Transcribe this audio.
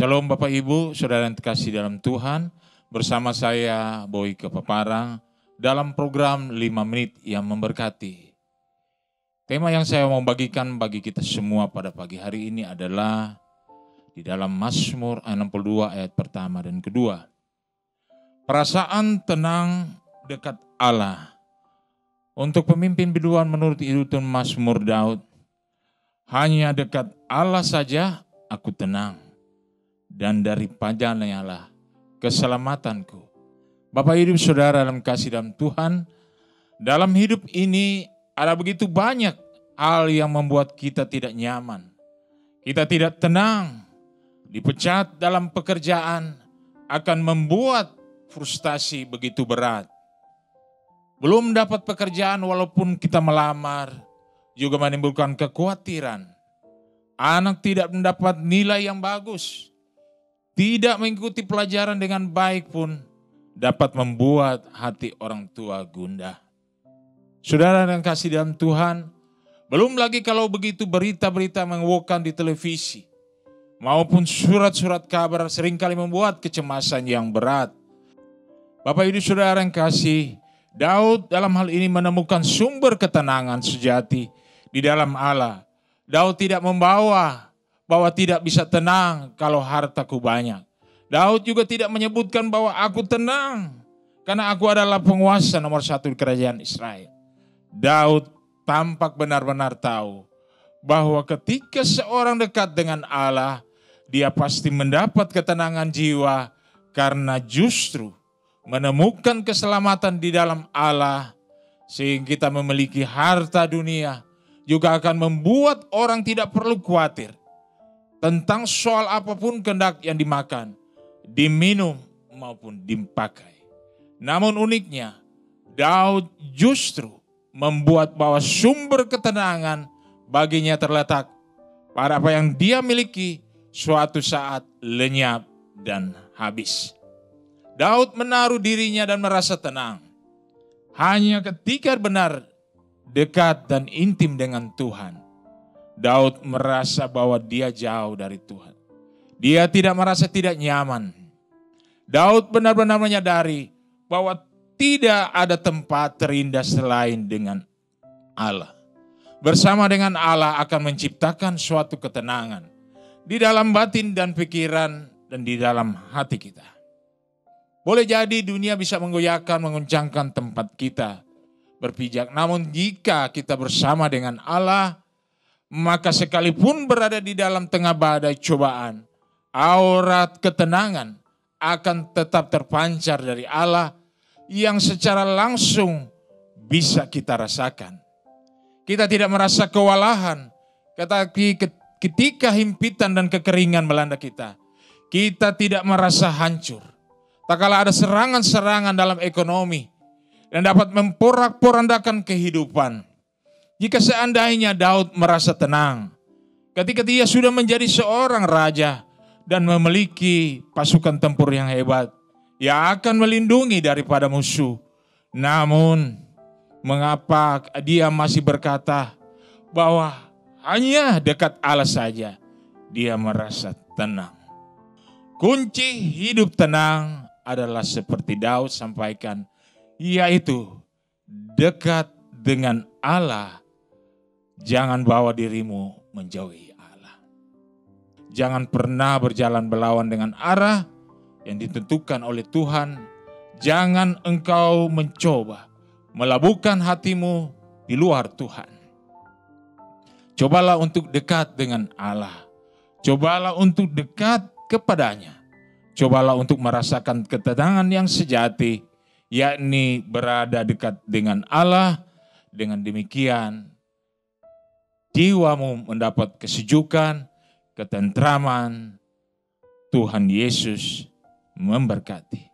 Shalom Bapak Ibu, Saudara yang terkasih dalam Tuhan. Bersama saya Boy Kepaparang dalam program 5 menit yang memberkati. Tema yang saya mau bagikan bagi kita semua pada pagi hari ini adalah di dalam Mazmur 62 ayat pertama dan kedua. Perasaan tenang dekat Allah. Untuk pemimpin biduan menurut Idutun Mazmur Daud, hanya dekat Allah saja aku tenang, dan dari padanya lah keselamatanku. Bapak Ibu Saudara dalam kasih dalam Tuhan, dalam hidup ini ada begitu banyak hal yang membuat kita tidak nyaman. Kita tidak tenang, dipecat dalam pekerjaan akan membuat frustasi begitu berat. Belum dapat pekerjaan walaupun kita melamar juga menimbulkan kekhawatiran. Anak tidak mendapat nilai yang bagus, tidak mengikuti pelajaran dengan baik pun dapat membuat hati orang tua gundah. Saudara yang kasih dalam Tuhan, belum lagi kalau begitu berita-berita mengemuka di televisi maupun surat-surat kabar seringkali membuat kecemasan yang berat. Bapak Ibu Saudara yang kasih, Daud dalam hal ini menemukan sumber ketenangan sejati di dalam Allah. Daud tidak membawa bahwa tidak bisa tenang kalau hartaku banyak. Daud juga tidak menyebutkan bahwa aku tenang karena aku adalah penguasa nomor 1 di kerajaan Israel. Daud tampak benar-benar tahu bahwa ketika seorang dekat dengan Allah, dia pasti mendapat ketenangan jiwa karena justru menemukan keselamatan di dalam Allah. Sehingga kita memiliki harta dunia juga akan membuat orang tidak perlu khawatir tentang soal apapun kehendak yang dimakan, diminum maupun dipakai. Namun uniknya, Daud justru membuat bahwa sumber ketenangan baginya terletak pada apa yang dia miliki suatu saat lenyap dan habis. Daud menaruh dirinya dan merasa tenang hanya ketika benar dekat dan intim dengan Tuhan. Daud merasa bahwa dia jauh dari Tuhan. Dia tidak merasa tidak nyaman. Daud benar-benar menyadari bahwa tidak ada tempat terindah selain dengan Allah. Bersama dengan Allah akan menciptakan suatu ketenangan di dalam batin dan pikiran dan di dalam hati kita. Boleh jadi dunia bisa menggoyahkan, menguncangkan tempat kita berpijak. Namun jika kita bersama dengan Allah, maka sekalipun berada di dalam tengah badai cobaan, aurat ketenangan akan tetap terpancar dari Allah yang secara langsung bisa kita rasakan. Kita tidak merasa kewalahan ketika himpitan dan kekeringan melanda kita. Kita tidak merasa hancur. Tak kala ada serangan-serangan dalam ekonomi dan dapat memporak-porandakan kehidupan. Jika seandainya Daud merasa tenang ketika dia sudah menjadi seorang raja dan memiliki pasukan tempur yang hebat yang akan melindungi daripada musuh. Namun mengapa dia masih berkata bahwa hanya dekat Allah saja dia merasa tenang. Kunci hidup tenang adalah seperti Daud sampaikan, yaitu dekat dengan Allah. Jangan bawa dirimu menjauhi Allah. Jangan pernah berjalan berlawan dengan arah yang ditentukan oleh Tuhan. Jangan engkau mencoba melabuhkan hatimu di luar Tuhan. Cobalah untuk dekat dengan Allah. Cobalah untuk dekat kepadanya. Cobalah untuk merasakan ketenangan yang sejati, yakni berada dekat dengan Allah. Dengan demikian, jiwamu mendapat kesejukan, ketentraman. Tuhan Yesus memberkati.